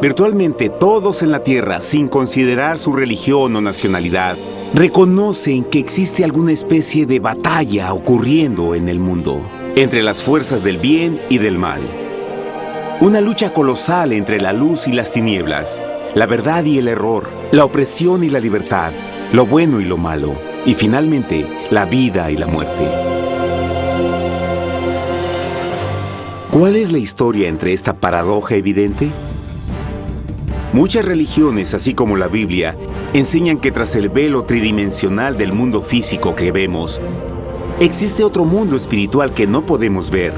Virtualmente todos en la Tierra, sin considerar su religión o nacionalidad, reconocen que existe alguna especie de batalla ocurriendo en el mundo, entre las fuerzas del bien y del mal. Una lucha colosal entre la luz y las tinieblas, la verdad y el error, la opresión y la libertad, lo bueno y lo malo, y finalmente, la vida y la muerte. ¿Cuál es la historia entre esta paradoja evidente? Muchas religiones, así como la Biblia, enseñan que tras el velo tridimensional del mundo físico que vemos, existe otro mundo espiritual que no podemos ver.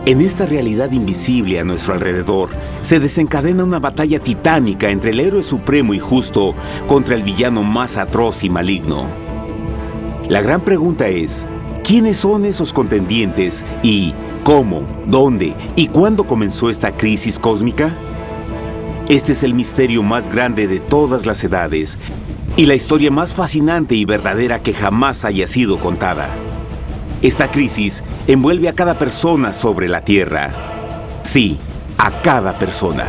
En esta realidad invisible a nuestro alrededor, se desencadena una batalla titánica entre el héroe supremo y justo contra el villano más atroz y maligno. La gran pregunta es, ¿quiénes son esos contendientes y cómo, dónde y cuándo comenzó esta crisis cósmica? Este es el misterio más grande de todas las edades y la historia más fascinante y verdadera que jamás haya sido contada. Esta crisis envuelve a cada persona sobre la Tierra. Sí, a cada persona.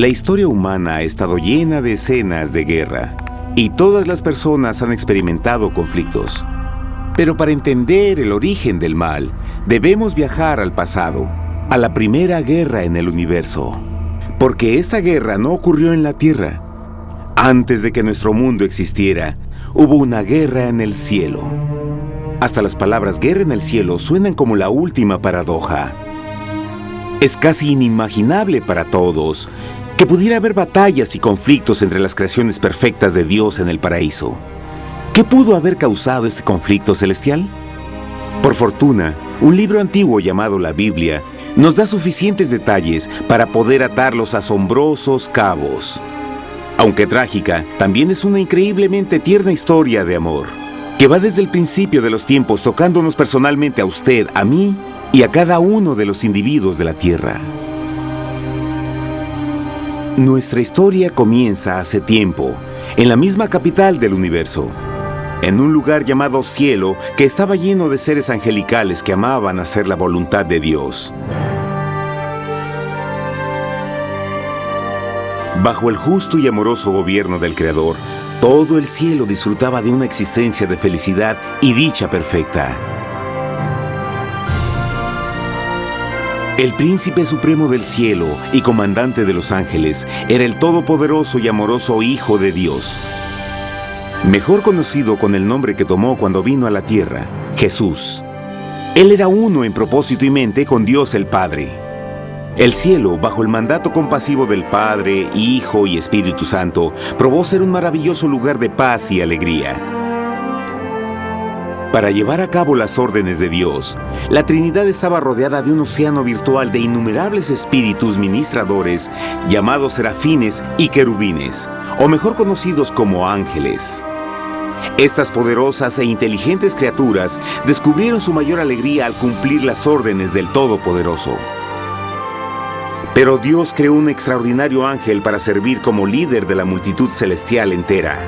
La historia humana ha estado llena de escenas de guerra, y todas las personas han experimentado conflictos. Pero para entender el origen del mal, debemos viajar al pasado, a la primera guerra en el universo. Porque esta guerra no ocurrió en la Tierra. Antes de que nuestro mundo existiera, hubo una guerra en el cielo. Hasta las palabras guerra en el cielo suenan como la última paradoja. Es casi inimaginable para todos que pudiera haber batallas y conflictos entre las creaciones perfectas de Dios en el paraíso. ¿Qué pudo haber causado este conflicto celestial? Por fortuna, un libro antiguo llamado la Biblia nos da suficientes detalles para poder atar los asombrosos cabos. Aunque trágica, también es una increíblemente tierna historia de amor, que va desde el principio de los tiempos tocándonos personalmente a usted, a mí y a cada uno de los individuos de la Tierra. Nuestra historia comienza hace tiempo, en la misma capital del universo, en un lugar llamado Cielo que estaba lleno de seres angelicales que amaban hacer la voluntad de Dios. Bajo el justo y amoroso gobierno del Creador, todo el cielo disfrutaba de una existencia de felicidad y dicha perfecta. El príncipe supremo del cielo y comandante de los ángeles era el todopoderoso y amoroso Hijo de Dios, mejor conocido con el nombre que tomó cuando vino a la tierra, Jesús. Él era uno en propósito y mente con Dios el Padre. El cielo, bajo el mandato compasivo del Padre, Hijo y Espíritu Santo, probó ser un maravilloso lugar de paz y alegría. Para llevar a cabo las órdenes de Dios, la Trinidad estaba rodeada de un océano virtual de innumerables espíritus ministradores llamados serafines y querubines, o mejor conocidos como ángeles. Estas poderosas e inteligentes criaturas descubrieron su mayor alegría al cumplir las órdenes del Todopoderoso. Pero Dios creó un extraordinario ángel para servir como líder de la multitud celestial entera.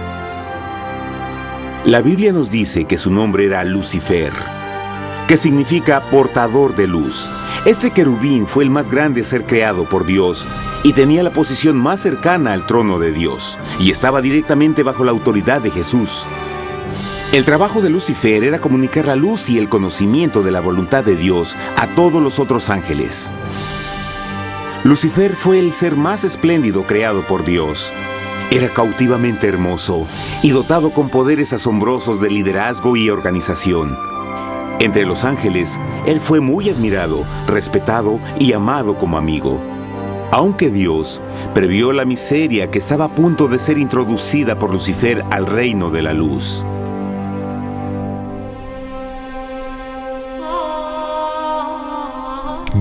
La Biblia nos dice que su nombre era Lucifer, que significa portador de luz. Este querubín fue el más grande ser creado por Dios y tenía la posición más cercana al trono de Dios, y estaba directamente bajo la autoridad de Jesús. El trabajo de Lucifer era comunicar la luz y el conocimiento de la voluntad de Dios a todos los otros ángeles. Lucifer fue el ser más espléndido creado por Dios. Era cautivamente hermoso y dotado con poderes asombrosos de liderazgo y organización. Entre los ángeles, él fue muy admirado, respetado y amado como amigo. Aunque Dios previó la miseria que estaba a punto de ser introducida por Lucifer al reino de la luz.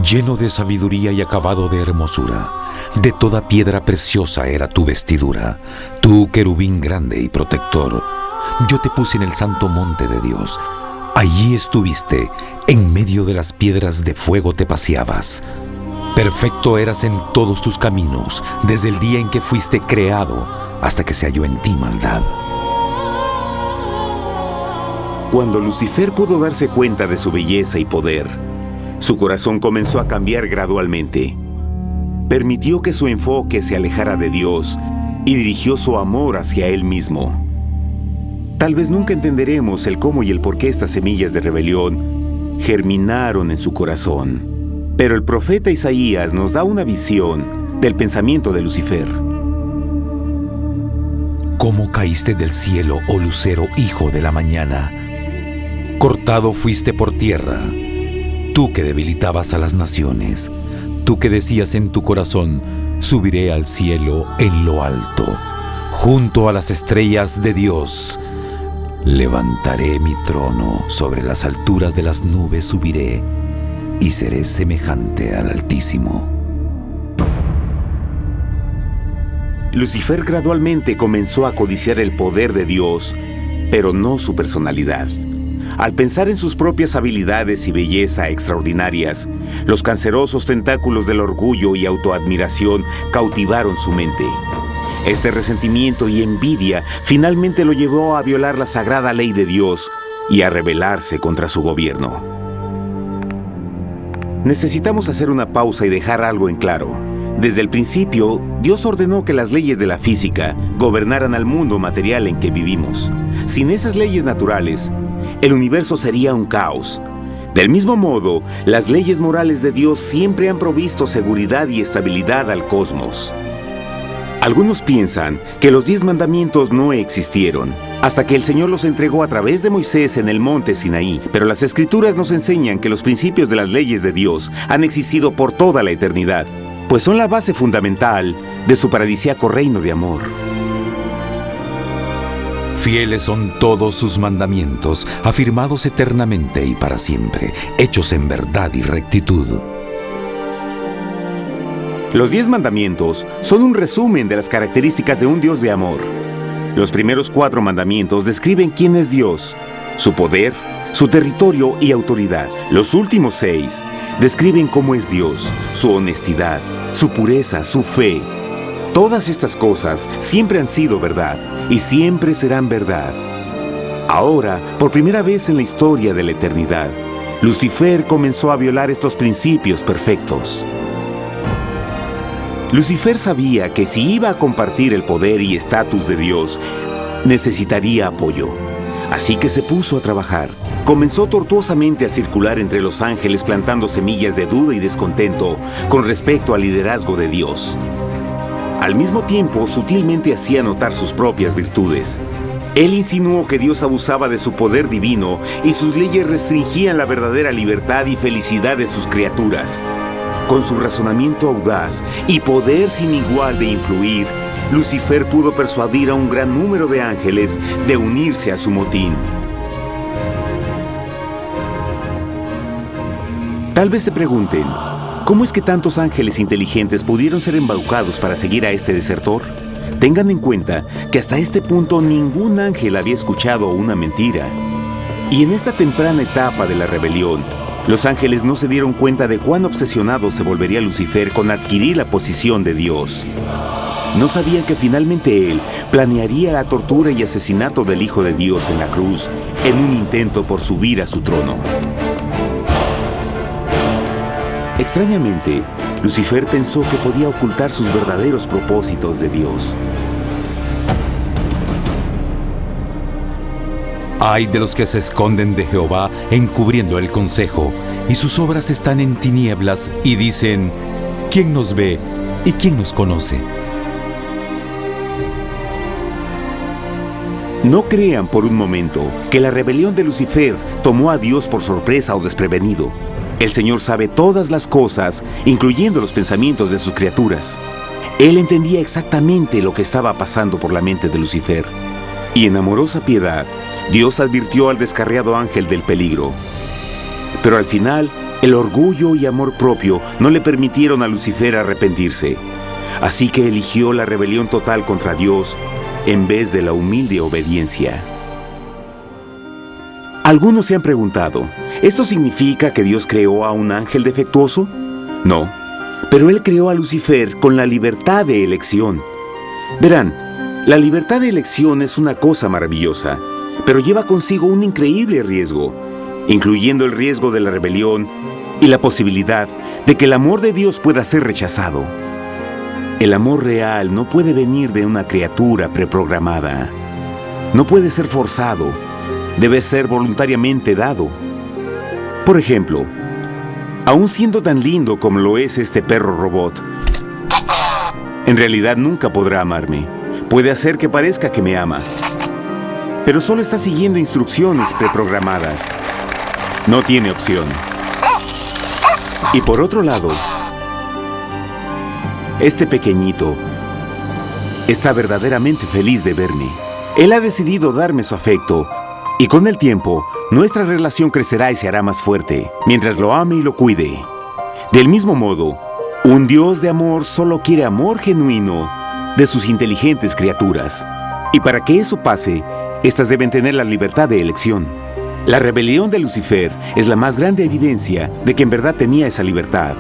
Lleno de sabiduría y acabado de hermosura, de toda piedra preciosa era tu vestidura, tú querubín grande y protector. Yo te puse en el santo monte de Dios. Allí estuviste, en medio de las piedras de fuego te paseabas. Perfecto eras en todos tus caminos, desde el día en que fuiste creado hasta que se halló en ti maldad. Cuando Lucifer pudo darse cuenta de su belleza y poder, su corazón comenzó a cambiar gradualmente. Permitió que su enfoque se alejara de Dios y dirigió su amor hacia él mismo. Tal vez nunca entenderemos el cómo y el por qué estas semillas de rebelión germinaron en su corazón. Pero el profeta Isaías nos da una visión del pensamiento de Lucifer. ¿Cómo caíste del cielo, oh lucero, hijo de la mañana? Cortado fuiste por tierra, tú que debilitabas a las naciones, tú que decías en tu corazón, subiré al cielo en lo alto, junto a las estrellas de Dios. Levantaré mi trono, sobre las alturas de las nubes subiré, y seré semejante al Altísimo. Lucifer gradualmente comenzó a codiciar el poder de Dios, pero no su personalidad. Al pensar en sus propias habilidades y belleza extraordinarias, los cancerosos tentáculos del orgullo y autoadmiración cautivaron su mente. Este resentimiento y envidia finalmente lo llevó a violar la sagrada ley de Dios y a rebelarse contra su gobierno. Necesitamos hacer una pausa y dejar algo en claro. Desde el principio, Dios ordenó que las leyes de la física gobernaran al mundo material en que vivimos. Sin esas leyes naturales, el universo sería un caos. Del mismo modo, las leyes morales de Dios siempre han provisto seguridad y estabilidad al cosmos. Algunos piensan que los 10 mandamientos no existieron, hasta que el Señor los entregó a través de Moisés en el monte Sinaí. Pero las Escrituras nos enseñan que los principios de las leyes de Dios han existido por toda la eternidad, pues son la base fundamental de su paradisíaco reino de amor. Fieles son todos sus mandamientos, afirmados eternamente y para siempre, hechos en verdad y rectitud. Los 10 mandamientos son un resumen de las características de un Dios de amor. Los primeros 4 mandamientos describen quién es Dios, su poder, su territorio y autoridad. Los últimos 6 describen cómo es Dios, su honestidad, su pureza, su fe. Todas estas cosas siempre han sido verdad y siempre serán verdad. Ahora, por primera vez en la historia de la eternidad, Lucifer comenzó a violar estos principios perfectos. Lucifer sabía que si iba a compartir el poder y estatus de Dios, necesitaría apoyo. Así que se puso a trabajar. Comenzó tortuosamente a circular entre los ángeles plantando semillas de duda y descontento con respecto al liderazgo de Dios. Al mismo tiempo, sutilmente hacía notar sus propias virtudes. Él insinuó que Dios abusaba de su poder divino y sus leyes restringían la verdadera libertad y felicidad de sus criaturas. Con su razonamiento audaz y poder sin igual de influir, Lucifer pudo persuadir a un gran número de ángeles de unirse a su motín. Tal vez se pregunten, ¿cómo es que tantos ángeles inteligentes pudieron ser embaucados para seguir a este desertor? Tengan en cuenta que hasta este punto ningún ángel había escuchado una mentira. Y en esta temprana etapa de la rebelión, los ángeles no se dieron cuenta de cuán obsesionado se volvería Lucifer con adquirir la posición de Dios. No sabían que finalmente él planearía la tortura y asesinato del Hijo de Dios en la cruz en un intento por subir a su trono. Extrañamente, Lucifer pensó que podía ocultar sus verdaderos propósitos de Dios. Ay de los que se esconden de Jehová encubriendo el consejo, y sus obras están en tinieblas y dicen: ¿quién nos ve y quién nos conoce? No crean por un momento que la rebelión de Lucifer tomó a Dios por sorpresa o desprevenido. El Señor sabe todas las cosas, incluyendo los pensamientos de sus criaturas. Él entendía exactamente lo que estaba pasando por la mente de Lucifer. Y en amorosa piedad, Dios advirtió al descarriado ángel del peligro. Pero al final, el orgullo y amor propio no le permitieron a Lucifer arrepentirse. Así que eligió la rebelión total contra Dios en vez de la humilde obediencia. Algunos se han preguntado, ¿esto significa que Dios creó a un ángel defectuoso? No, pero Él creó a Lucifer con la libertad de elección. Verán, la libertad de elección es una cosa maravillosa, pero lleva consigo un increíble riesgo, incluyendo el riesgo de la rebelión y la posibilidad de que el amor de Dios pueda ser rechazado. El amor real no puede venir de una criatura preprogramada. No puede ser forzado. Debe ser voluntariamente dado. Por ejemplo, aun siendo tan lindo como lo es este perro robot, en realidad nunca podrá amarme. Puede hacer que parezca que me ama, pero solo está siguiendo instrucciones preprogramadas. No tiene opción. Y por otro lado, este pequeñito está verdaderamente feliz de verme. Él ha decidido darme su afecto, y con el tiempo, nuestra relación crecerá y se hará más fuerte, mientras lo ame y lo cuide. Del mismo modo, un Dios de amor solo quiere amor genuino de sus inteligentes criaturas. Y para que eso pase, estas deben tener la libertad de elección. La rebelión de Lucifer es la más grande evidencia de que en verdad tenía esa libertad.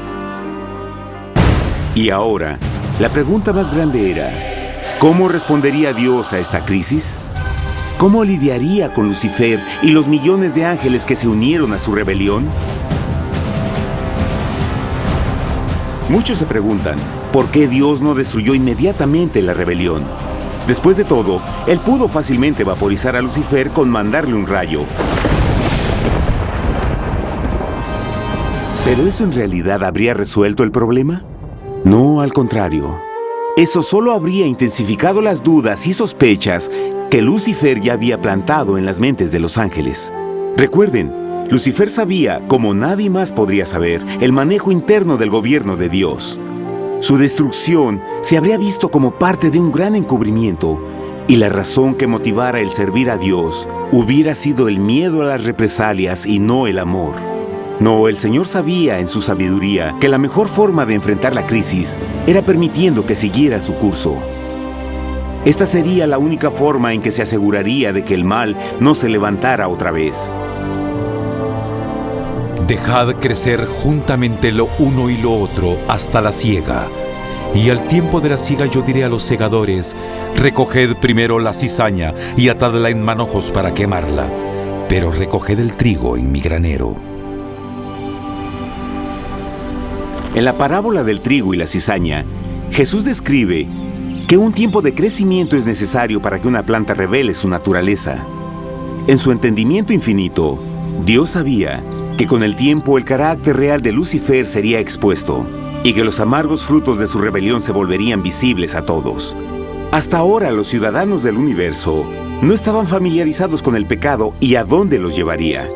Y ahora, la pregunta más grande era, ¿cómo respondería Dios a esta crisis? ¿Cómo lidiaría con Lucifer y los millones de ángeles que se unieron a su rebelión? Muchos se preguntan, ¿por qué Dios no destruyó inmediatamente la rebelión? Después de todo, Él pudo fácilmente vaporizar a Lucifer con mandarle un rayo. ¿Pero eso en realidad habría resuelto el problema? No, al contrario. Eso solo habría intensificado las dudas y sospechas que Lucifer ya había plantado en las mentes de los ángeles. Recuerden, Lucifer sabía, como nadie más podría saber, el manejo interno del gobierno de Dios. Su destrucción se habría visto como parte de un gran encubrimiento, y la razón que motivara el servir a Dios hubiera sido el miedo a las represalias y no el amor. No, el Señor sabía en su sabiduría que la mejor forma de enfrentar la crisis era permitiendo que siguiera su curso. Esta sería la única forma en que se aseguraría de que el mal no se levantara otra vez. Dejad crecer juntamente lo uno y lo otro hasta la siega. Y al tiempo de la siega yo diré a los segadores: recoged primero la cizaña y atadla en manojos para quemarla, pero recoged el trigo en mi granero. En la parábola del trigo y la cizaña, Jesús describe que un tiempo de crecimiento es necesario para que una planta revele su naturaleza. En su entendimiento infinito, Dios sabía que con el tiempo el carácter real de Lucifer sería expuesto y que los amargos frutos de su rebelión se volverían visibles a todos. Hasta ahora los ciudadanos del universo no estaban familiarizados con el pecado y a dónde los llevaría.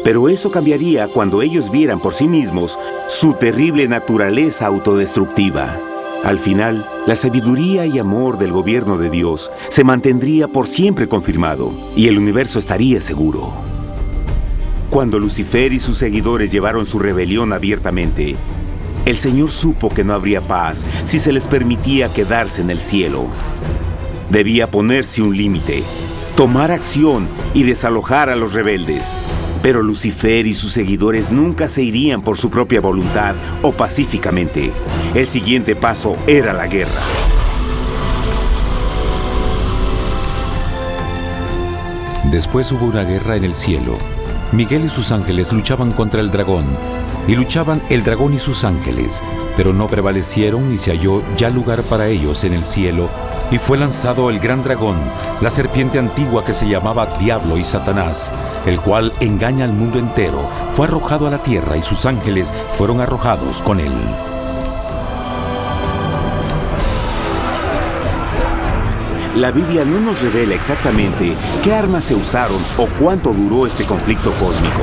Pero eso cambiaría cuando ellos vieran por sí mismos su terrible naturaleza autodestructiva. Al final, la sabiduría y amor del gobierno de Dios se mantendría por siempre confirmado y el universo estaría seguro. Cuando Lucifer y sus seguidores llevaron su rebelión abiertamente, el Señor supo que no habría paz si se les permitía quedarse en el cielo. Debía ponerse un límite, tomar acción y desalojar a los rebeldes. Pero Lucifer y sus seguidores nunca se irían por su propia voluntad o pacíficamente. El siguiente paso era la guerra. Después hubo una guerra en el cielo. Miguel y sus ángeles luchaban contra el dragón, y luchaban el dragón y sus ángeles, pero no prevalecieron y se halló ya lugar para ellos en el cielo, y fue lanzado el gran dragón, la serpiente antigua que se llamaba Diablo y Satanás, el cual engaña al mundo entero. Fue arrojado a la tierra y sus ángeles fueron arrojados con él. La Biblia no nos revela exactamente qué armas se usaron o cuánto duró este conflicto cósmico.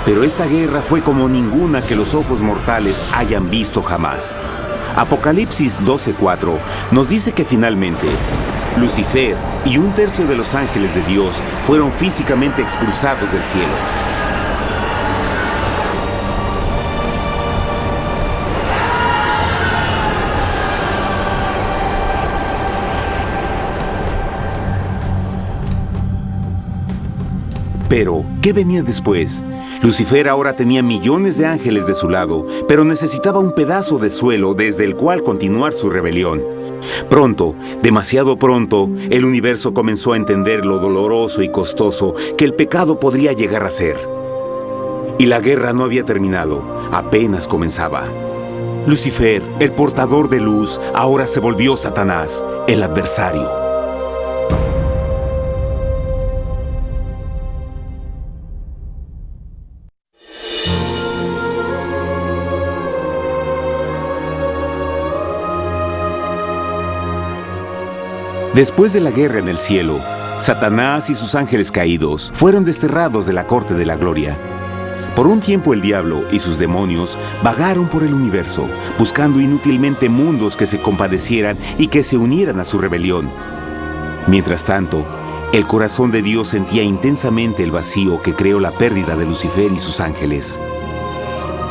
Pero esta guerra fue como ninguna que los ojos mortales hayan visto jamás. Apocalipsis 12:4 nos dice que finalmente Lucifer y un tercio de los ángeles de Dios fueron físicamente expulsados del cielo. Pero, ¿qué venía después? Lucifer ahora tenía millones de ángeles de su lado, pero necesitaba un pedazo de suelo desde el cual continuar su rebelión. Pronto, demasiado pronto, el universo comenzó a entender lo doloroso y costoso que el pecado podría llegar a ser. Y la guerra no había terminado, apenas comenzaba. Lucifer, el portador de luz, ahora se volvió Satanás, el adversario. Después de la guerra en el cielo, Satanás y sus ángeles caídos fueron desterrados de la corte de la gloria. Por un tiempo el diablo y sus demonios vagaron por el universo, buscando inútilmente mundos que se compadecieran y que se unieran a su rebelión. Mientras tanto, el corazón de Dios sentía intensamente el vacío que creó la pérdida de Lucifer y sus ángeles.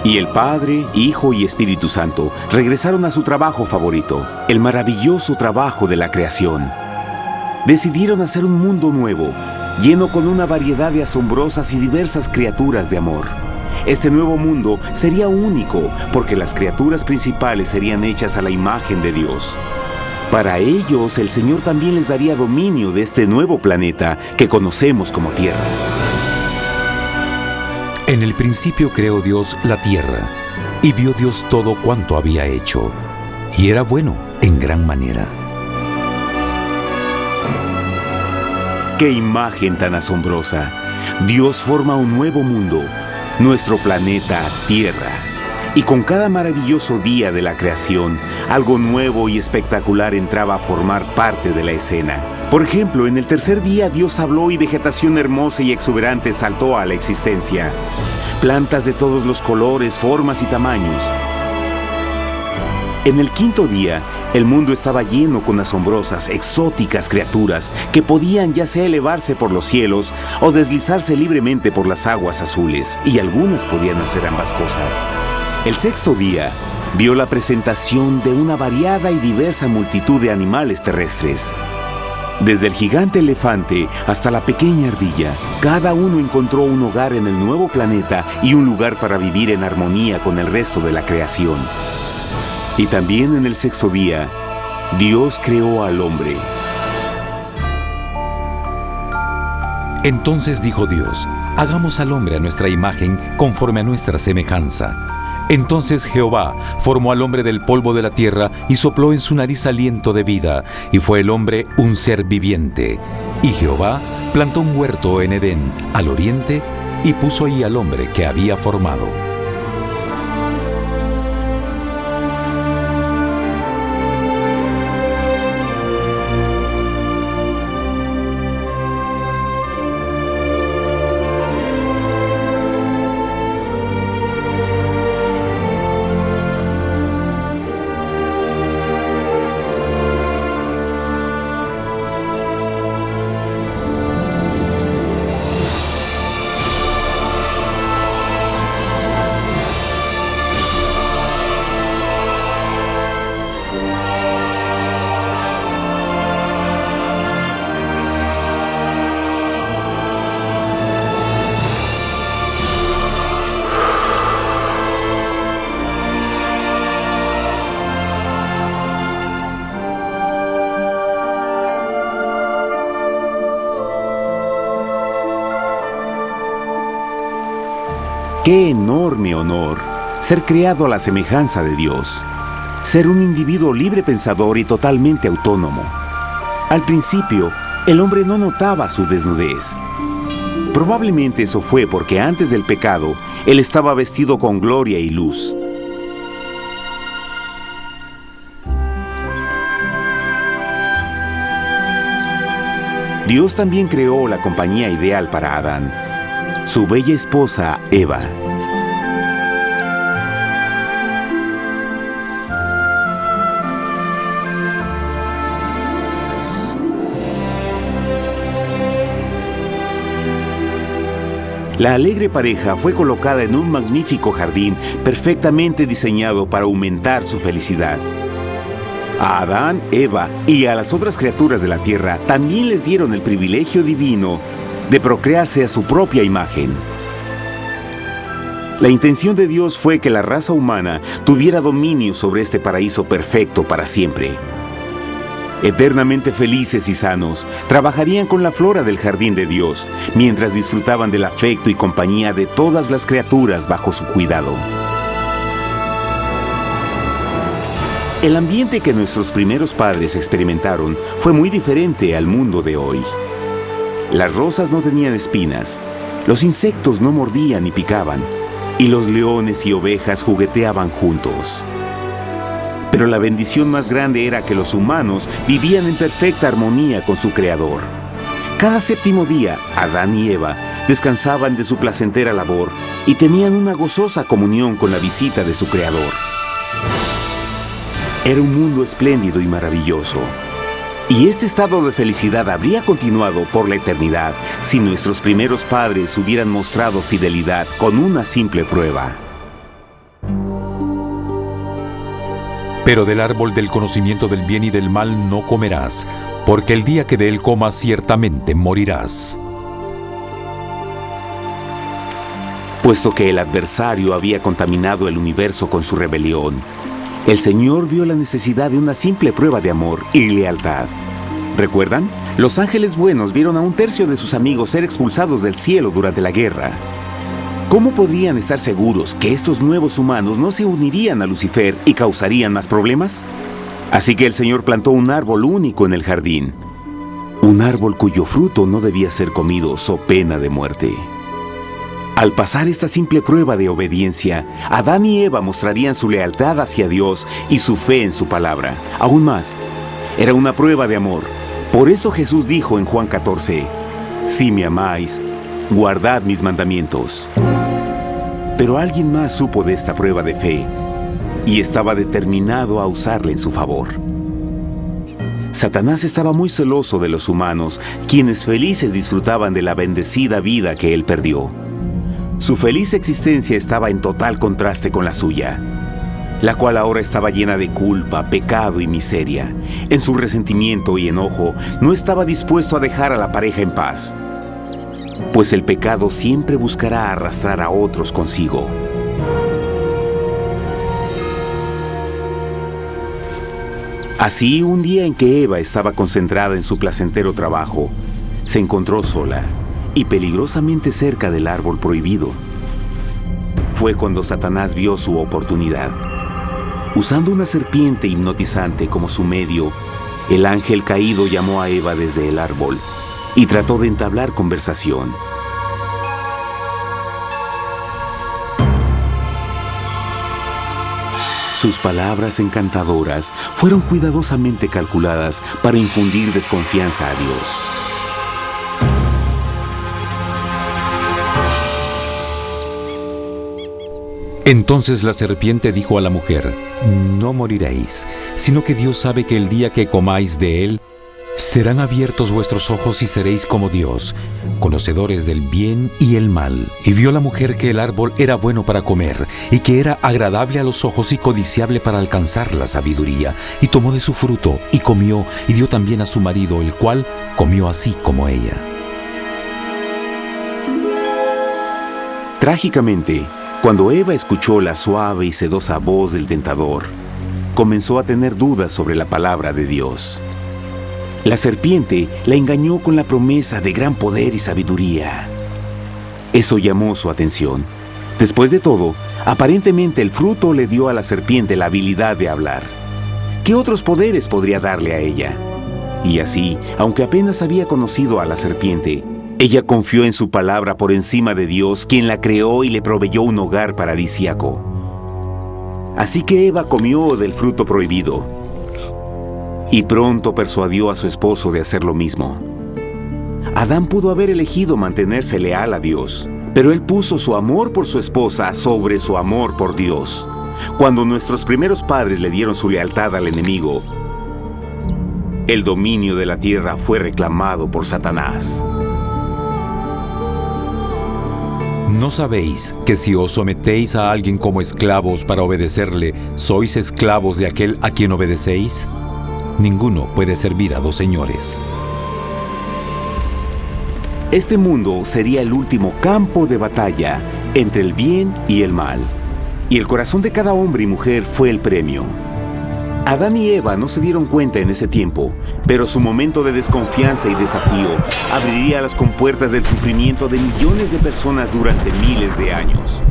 Y el Padre, Hijo y Espíritu Santo regresaron a su trabajo favorito, el maravilloso trabajo de la creación. Decidieron hacer un mundo nuevo, lleno con una variedad de asombrosas y diversas criaturas de amor. Este nuevo mundo sería único, porque las criaturas principales serían hechas a la imagen de Dios. Para ellos, el Señor también les daría dominio de este nuevo planeta que conocemos como Tierra. En el principio creó Dios la tierra, y vio Dios todo cuanto había hecho, y era bueno en gran manera. ¡Qué imagen tan asombrosa! Dios forma un nuevo mundo, nuestro planeta Tierra. Y con cada maravilloso día de la creación, algo nuevo y espectacular entraba a formar parte de la escena. Por ejemplo, en el tercer día Dios habló y vegetación hermosa y exuberante saltó a la existencia. Plantas de todos los colores, formas y tamaños. En el quinto día, el mundo estaba lleno con asombrosas, exóticas criaturas que podían ya sea elevarse por los cielos o deslizarse libremente por las aguas azules, y algunas podían hacer ambas cosas. El sexto día vio la presentación de una variada y diversa multitud de animales terrestres. Desde el gigante elefante hasta la pequeña ardilla, cada uno encontró un hogar en el nuevo planeta y un lugar para vivir en armonía con el resto de la creación. Y también en el sexto día, Dios creó al hombre. Entonces dijo Dios: hagamos al hombre a nuestra imagen, conforme a nuestra semejanza. Entonces Jehová formó al hombre del polvo de la tierra y sopló en su nariz aliento de vida, y fue el hombre un ser viviente. Y Jehová plantó un huerto en Edén, al oriente, y puso ahí al hombre que había formado. ¡Qué enorme honor! Ser creado a la semejanza de Dios. Ser un individuo libre pensador y totalmente autónomo. Al principio, el hombre no notaba su desnudez. Probablemente eso fue porque antes del pecado, él estaba vestido con gloria y luz. Dios también creó la compañía ideal para Adán, su bella esposa Eva. La alegre pareja fue colocada en un magnífico jardín perfectamente diseñado para aumentar su felicidad. A Adán, Eva y a las otras criaturas de la tierra también les dieron el privilegio divino de procrearse a su propia imagen. La intención de Dios fue que la raza humana tuviera dominio sobre este paraíso perfecto para siempre. Eternamente felices y sanos, trabajarían con la flora del jardín de Dios, mientras disfrutaban del afecto y compañía de todas las criaturas bajo su cuidado. El ambiente que nuestros primeros padres experimentaron fue muy diferente al mundo de hoy. Las rosas no tenían espinas, los insectos no mordían ni picaban, y los leones y ovejas jugueteaban juntos. Pero la bendición más grande era que los humanos vivían en perfecta armonía con su Creador. Cada séptimo día, Adán y Eva descansaban de su placentera labor y tenían una gozosa comunión con la visita de su Creador. Era un mundo espléndido y maravilloso. Y este estado de felicidad habría continuado por la eternidad si nuestros primeros padres hubieran mostrado fidelidad con una simple prueba. Pero del árbol del conocimiento del bien y del mal no comerás, porque el día que de él comas ciertamente morirás. Puesto que el adversario había contaminado el universo con su rebelión, el Señor vio la necesidad de una simple prueba de amor y lealtad. ¿Recuerdan? Los ángeles buenos vieron a un tercio de sus amigos ser expulsados del cielo durante la guerra. ¿Cómo podrían estar seguros que estos nuevos humanos no se unirían a Lucifer y causarían más problemas? Así que el Señor plantó un árbol único en el jardín. Un árbol cuyo fruto no debía ser comido so pena de muerte. Al pasar esta simple prueba de obediencia, Adán y Eva mostrarían su lealtad hacia Dios y su fe en su palabra. Aún más, era una prueba de amor. Por eso Jesús dijo en Juan 14, «Si me amáis, guardad mis mandamientos». Pero alguien más supo de esta prueba de fe y estaba determinado a usarla en su favor. Satanás estaba muy celoso de los humanos, quienes felices disfrutaban de la bendecida vida que él perdió. Su feliz existencia estaba en total contraste con la suya, la cual ahora estaba llena de culpa, pecado y miseria. En su resentimiento y enojo, no estaba dispuesto a dejar a la pareja en paz, pues el pecado siempre buscará arrastrar a otros consigo. Así, un día en que Eva estaba concentrada en su placentero trabajo, se encontró sola y peligrosamente cerca del árbol prohibido. Fue cuando Satanás vio su oportunidad. Usando una serpiente hipnotizante como su medio, el ángel caído llamó a Eva desde el árbol y trató de entablar conversación. Sus palabras encantadoras fueron cuidadosamente calculadas para infundir desconfianza a Dios. Entonces la serpiente dijo a la mujer, «No moriréis, sino que Dios sabe que el día que comáis de él, serán abiertos vuestros ojos y seréis como Dios, conocedores del bien y el mal». Y vio la mujer que el árbol era bueno para comer, y que era agradable a los ojos y codiciable para alcanzar la sabiduría. Y tomó de su fruto, y comió, y dio también a su marido, el cual comió así como ella. Trágicamente, cuando Eva escuchó la suave y sedosa voz del tentador, comenzó a tener dudas sobre la palabra de Dios. La serpiente la engañó con la promesa de gran poder y sabiduría. Eso llamó su atención, Después de todo, aparentemente el fruto le dio a la serpiente la habilidad de hablar. ¿Qué otros poderes podría darle a ella? Y así, aunque apenas había conocido a la serpiente, ella confió en su palabra por encima de Dios, quien la creó y le proveyó un hogar paradisíaco. Así que Eva comió del fruto prohibido y pronto persuadió a su esposo de hacer lo mismo. Adán pudo haber elegido mantenerse leal a Dios, pero él puso su amor por su esposa sobre su amor por Dios. Cuando nuestros primeros padres le dieron su lealtad al enemigo, el dominio de la tierra fue reclamado por Satanás. ¿No sabéis que si os sometéis a alguien como esclavos para obedecerle, sois esclavos de aquel a quien obedecéis? Ninguno puede servir a dos señores. Este mundo sería el último campo de batalla entre el bien y el mal. Y el corazón de cada hombre y mujer fue el premio. Adán y Eva no se dieron cuenta en ese tiempo, pero su momento de desconfianza y desafío abriría las compuertas del sufrimiento de millones de personas durante miles de años.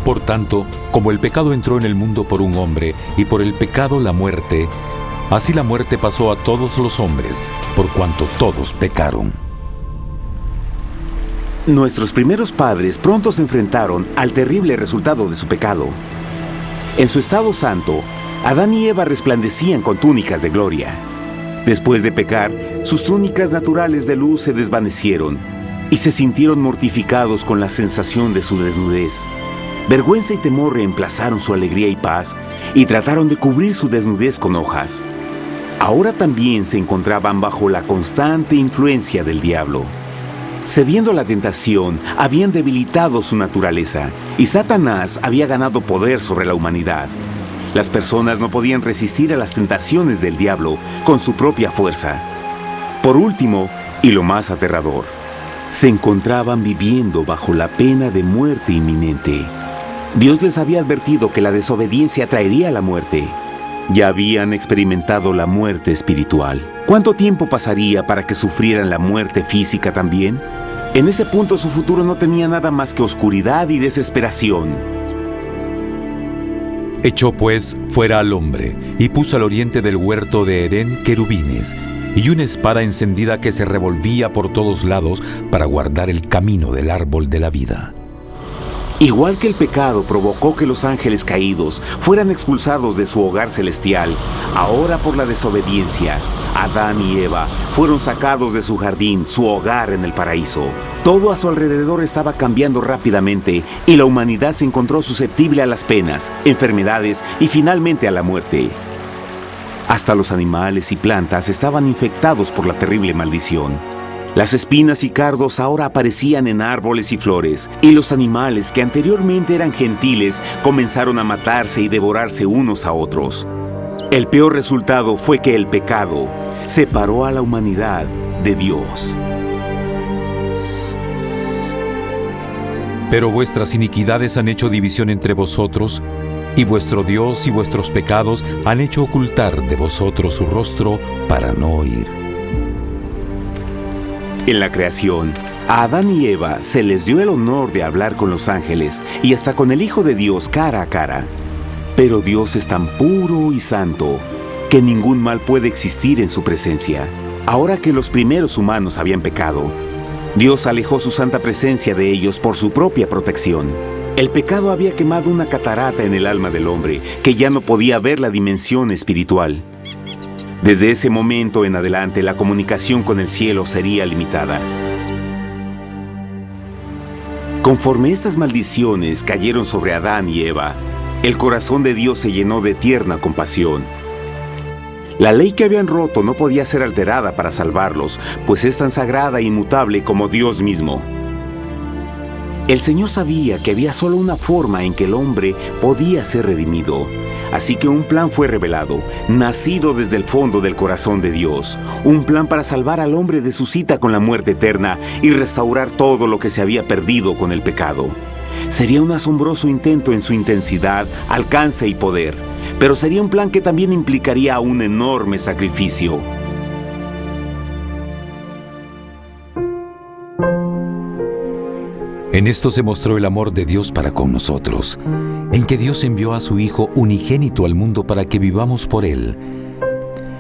Por tanto, como el pecado entró en el mundo por un hombre, y por el pecado la muerte, así la muerte pasó a todos los hombres, por cuanto todos pecaron. Nuestros primeros padres pronto se enfrentaron al terrible resultado de su pecado. En su estado santo, Adán y Eva resplandecían con túnicas de gloria. Después de pecar, sus túnicas naturales de luz se desvanecieron y se sintieron mortificados con la sensación de su desnudez. Vergüenza y temor reemplazaron su alegría y paz y trataron de cubrir su desnudez con hojas. Ahora también se encontraban bajo la constante influencia del diablo. Cediendo a la tentación, habían debilitado su naturaleza y Satanás había ganado poder sobre la humanidad. Las personas no podían resistir a las tentaciones del diablo con su propia fuerza. Por último, y lo más aterrador, se encontraban viviendo bajo la pena de muerte inminente. Dios les había advertido que la desobediencia traería la muerte. Ya habían experimentado la muerte espiritual. ¿Cuánto tiempo pasaría para que sufrieran la muerte física también? En ese punto su futuro no tenía nada más que oscuridad y desesperación. Echó pues fuera al hombre, y puso al oriente del huerto de Edén querubines, y una espada encendida que se revolvía por todos lados para guardar el camino del árbol de la vida. Igual que el pecado provocó que los ángeles caídos fueran expulsados de su hogar celestial, ahora por la desobediencia, Adán y Eva fueron sacados de su jardín, su hogar en el paraíso. Todo a su alrededor estaba cambiando rápidamente y la humanidad se encontró susceptible a las penas, enfermedades y finalmente a la muerte. Hasta los animales y plantas estaban infectados por la terrible maldición. Las espinas y cardos ahora aparecían en árboles y flores, y los animales que anteriormente eran gentiles comenzaron a matarse y devorarse unos a otros. El peor resultado fue que el pecado separó a la humanidad de Dios. Pero vuestras iniquidades han hecho división entre vosotros, y vuestro Dios y vuestros pecados han hecho ocultar de vosotros su rostro para no oír. En la creación, a Adán y Eva se les dio el honor de hablar con los ángeles y hasta con el Hijo de Dios cara a cara. Pero Dios es tan puro y santo que ningún mal puede existir en su presencia. Ahora que los primeros humanos habían pecado, Dios alejó su santa presencia de ellos por su propia protección. El pecado había quemado una catarata en el alma del hombre que ya no podía ver la dimensión espiritual. Desde ese momento en adelante, la comunicación con el cielo sería limitada. Conforme estas maldiciones cayeron sobre Adán y Eva, el corazón de Dios se llenó de tierna compasión. La ley que habían roto no podía ser alterada para salvarlos, pues es tan sagrada e inmutable como Dios mismo. El Señor sabía que había solo una forma en que el hombre podía ser redimido. Así que un plan fue revelado, nacido desde el fondo del corazón de Dios. Un plan para salvar al hombre de su cita con la muerte eterna y restaurar todo lo que se había perdido con el pecado. Sería un asombroso intento en su intensidad, alcance y poder, pero sería un plan que también implicaría un enorme sacrificio. En esto se mostró el amor de Dios para con nosotros, en que Dios envió a su Hijo unigénito al mundo para que vivamos por Él.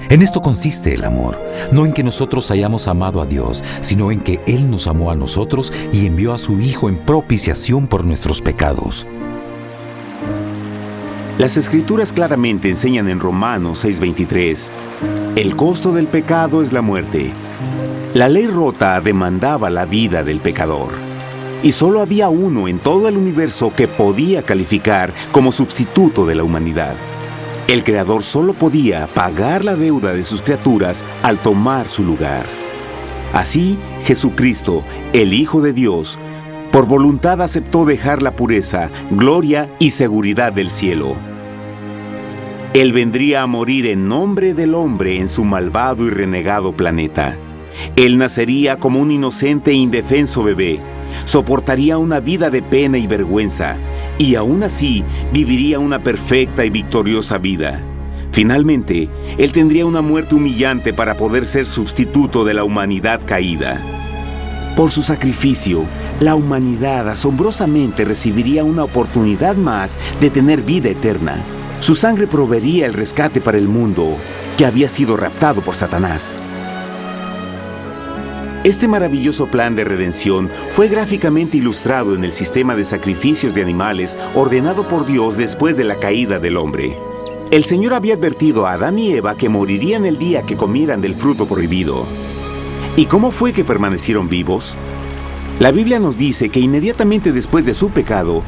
En esto consiste el amor, no en que nosotros hayamos amado a Dios, sino en que Él nos amó a nosotros y envió a su Hijo en propiciación por nuestros pecados. Las Escrituras claramente enseñan en Romanos 6:23, el costo del pecado es la muerte. La ley rota demandaba la vida del pecador, y solo había uno en todo el universo que podía calificar como sustituto de la humanidad. El Creador solo podía pagar la deuda de sus criaturas al tomar su lugar. Así, Jesucristo, el Hijo de Dios, por voluntad aceptó dejar la pureza, gloria y seguridad del cielo. Él vendría a morir en nombre del hombre en su malvado y renegado planeta. Él nacería como un inocente e indefenso bebé, soportaría una vida de pena y vergüenza, y aún así viviría una perfecta y victoriosa vida. Finalmente, Él tendría una muerte humillante para poder ser sustituto de la humanidad caída. Por su sacrificio, la humanidad asombrosamente recibiría una oportunidad más de tener vida eterna. Su sangre proveería el rescate para el mundo que había sido raptado por Satanás. Este maravilloso plan de redención fue gráficamente ilustrado en el sistema de sacrificios de animales ordenado por Dios después de la caída del hombre. El Señor había advertido a Adán y Eva que morirían el día que comieran del fruto prohibido. ¿Y cómo fue que permanecieron vivos? La Biblia nos dice que inmediatamente después de su pecado,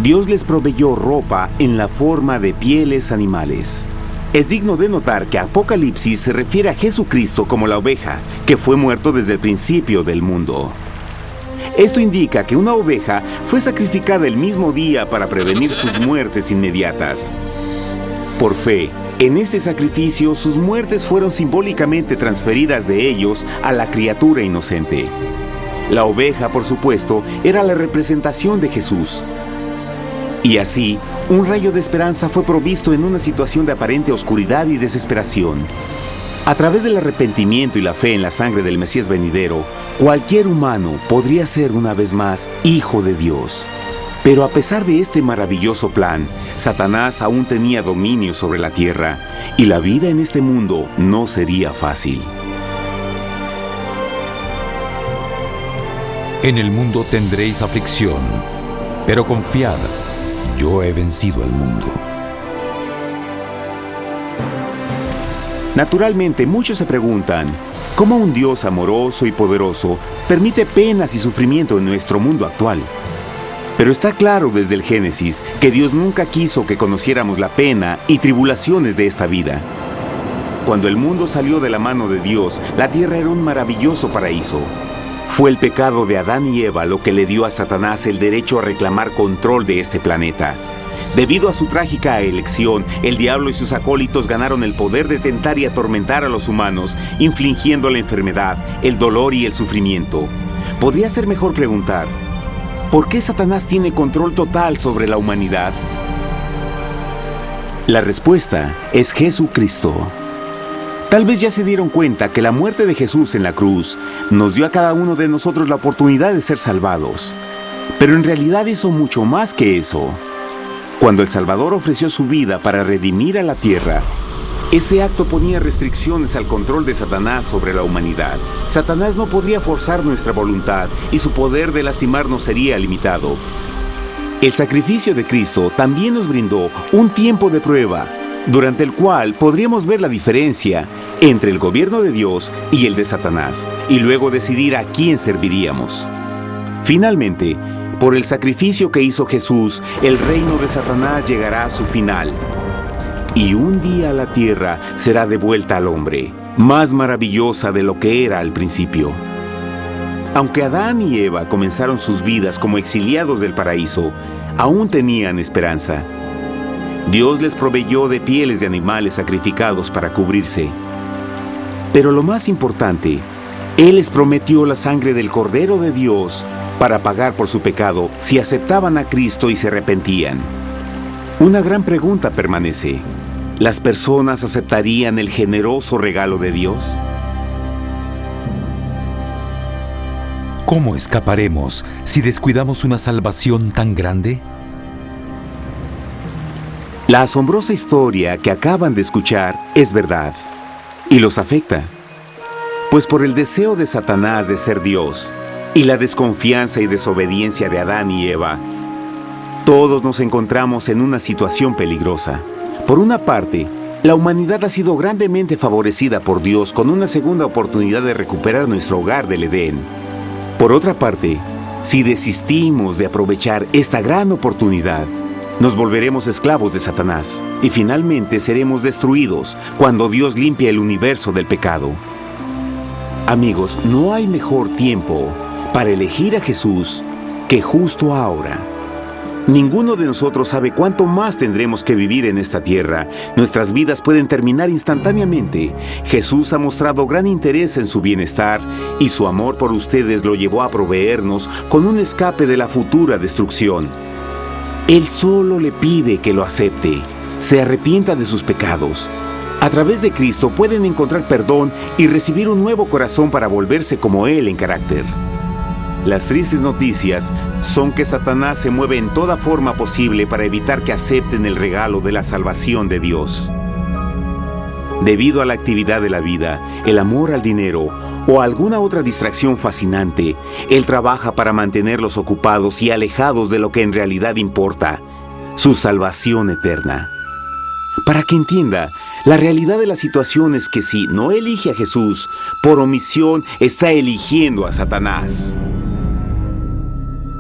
Dios les proveyó ropa en la forma de pieles animales. Es digno de notar que Apocalipsis se refiere a Jesucristo como la oveja, que fue muerto desde el principio del mundo. Esto indica que una oveja fue sacrificada el mismo día para prevenir sus muertes inmediatas. Por fe, en este sacrificio sus muertes fueron simbólicamente transferidas de ellos a la criatura inocente. La oveja, por supuesto, era la representación de Jesús. Y así, un rayo de esperanza fue provisto en una situación de aparente oscuridad y desesperación. A través del arrepentimiento y la fe en la sangre del Mesías venidero, cualquier humano podría ser una vez más hijo de Dios. Pero a pesar de este maravilloso plan, Satanás aún tenía dominio sobre la tierra, y la vida en este mundo no sería fácil. En el mundo tendréis aflicción, pero confiad, yo he vencido al mundo. Naturalmente, muchos se preguntan, ¿cómo un Dios amoroso y poderoso permite penas y sufrimiento en nuestro mundo actual? Pero está claro desde el Génesis que Dios nunca quiso que conociéramos la pena y tribulaciones de esta vida. Cuando el mundo salió de la mano de Dios, la tierra era un maravilloso paraíso. Fue el pecado de Adán y Eva lo que le dio a Satanás el derecho a reclamar control de este planeta. Debido a su trágica elección, el diablo y sus acólitos ganaron el poder de tentar y atormentar a los humanos, infligiendo la enfermedad, el dolor y el sufrimiento. Podría ser mejor preguntar, ¿por qué Satanás tiene control total sobre la humanidad? La respuesta es Jesucristo. Tal vez ya se dieron cuenta que la muerte de Jesús en la cruz nos dio a cada uno de nosotros la oportunidad de ser salvados. Pero en realidad hizo mucho más que eso. Cuando el Salvador ofreció su vida para redimir a la tierra, ese acto ponía restricciones al control de Satanás sobre la humanidad. Satanás no podría forzar nuestra voluntad y su poder de lastimarnos sería limitado. El sacrificio de Cristo también nos brindó un tiempo de prueba, durante el cual podríamos ver la diferencia entre el gobierno de Dios y el de Satanás, y luego decidir a quién serviríamos. Finalmente, por el sacrificio que hizo Jesús, el reino de Satanás llegará a su final. Y un día la tierra será devuelta al hombre, más maravillosa de lo que era al principio. Aunque Adán y Eva comenzaron sus vidas como exiliados del paraíso, aún tenían esperanza. Dios les proveyó de pieles de animales sacrificados para cubrirse. Pero lo más importante, Él les prometió la sangre del Cordero de Dios para pagar por su pecado si aceptaban a Cristo y se arrepentían. Una gran pregunta permanece: ¿las personas aceptarían el generoso regalo de Dios? ¿cómo escaparemos si descuidamos una salvación tan grande? La asombrosa historia que acaban de escuchar es verdad y los afecta, pues por el deseo de Satanás de ser Dios y la desconfianza y desobediencia de Adán y Eva, todos nos encontramos en una situación peligrosa. Por una parte, la humanidad ha sido grandemente favorecida por Dios con una segunda oportunidad de recuperar nuestro hogar del Edén. Por otra parte, si desistimos de aprovechar esta gran oportunidad, nos volveremos esclavos de Satanás y finalmente seremos destruidos cuando Dios limpie el universo del pecado. Amigos, no hay mejor tiempo para elegir a Jesús que justo ahora. Ninguno de nosotros sabe cuánto más tendremos que vivir en esta tierra. Nuestras vidas pueden terminar instantáneamente. Jesús ha mostrado gran interés en su bienestar y su amor por ustedes lo llevó a proveernos con un escape de la futura destrucción. Él solo le pide que lo acepte, se arrepienta de sus pecados. A través de Cristo pueden encontrar perdón y recibir un nuevo corazón para volverse como Él en carácter. Las tristes noticias son que Satanás se mueve en toda forma posible para evitar que acepten el regalo de la salvación de Dios. Debido a la actividad de la vida, el amor al dinero o alguna otra distracción fascinante, Él trabaja para mantenerlos ocupados y alejados de lo que en realidad importa, su salvación eterna. Para que entienda, la realidad de la situación es que si no elige a Jesús, por omisión está eligiendo a Satanás.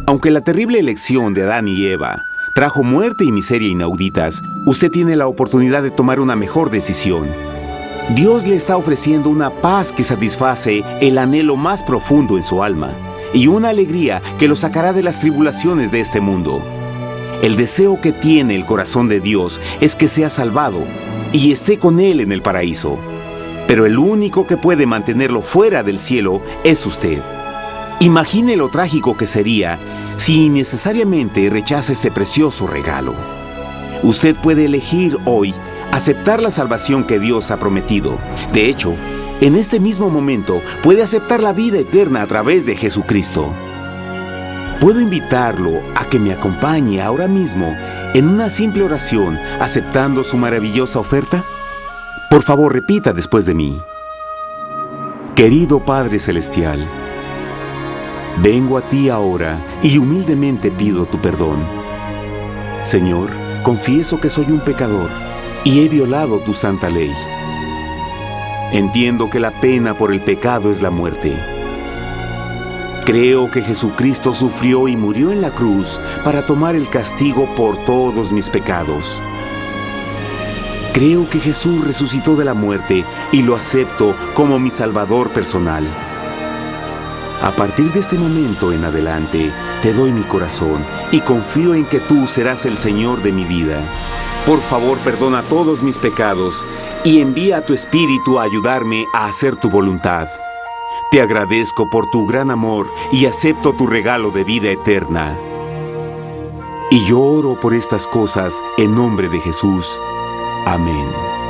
Aunque la terrible elección de Adán y Eva trajo muerte y miseria inauditas, usted tiene la oportunidad de tomar una mejor decisión. Dios le está ofreciendo una paz que satisface el anhelo más profundo en su alma y una alegría que lo sacará de las tribulaciones de este mundo. El deseo que tiene el corazón de Dios es que sea salvado y esté con Él en el paraíso. Pero el único que puede mantenerlo fuera del cielo es usted. Imagine lo trágico que sería si innecesariamente rechaza este precioso regalo. Usted puede elegir hoy aceptar la salvación que Dios ha prometido. De hecho, en este mismo momento puede aceptar la vida eterna a través de Jesucristo. ¿Puedo invitarlo a que me acompañe ahora mismo en una simple oración aceptando su maravillosa oferta? Por favor, repita después de mí. Querido Padre Celestial, vengo a ti ahora y humildemente pido tu perdón. Señor, confieso que soy un pecador y he violado tu santa ley. Entiendo que la pena por el pecado es la muerte. Creo que Jesucristo sufrió y murió en la cruz para tomar el castigo por todos mis pecados. Creo que Jesús resucitó de la muerte y lo acepto como mi Salvador personal. A partir de este momento en adelante, te doy mi corazón y confío en que tú serás el Señor de mi vida. Por favor, perdona todos mis pecados y envía a tu Espíritu a ayudarme a hacer tu voluntad. Te agradezco por tu gran amor y acepto tu regalo de vida eterna. Y yo oro por estas cosas en nombre de Jesús. Amén.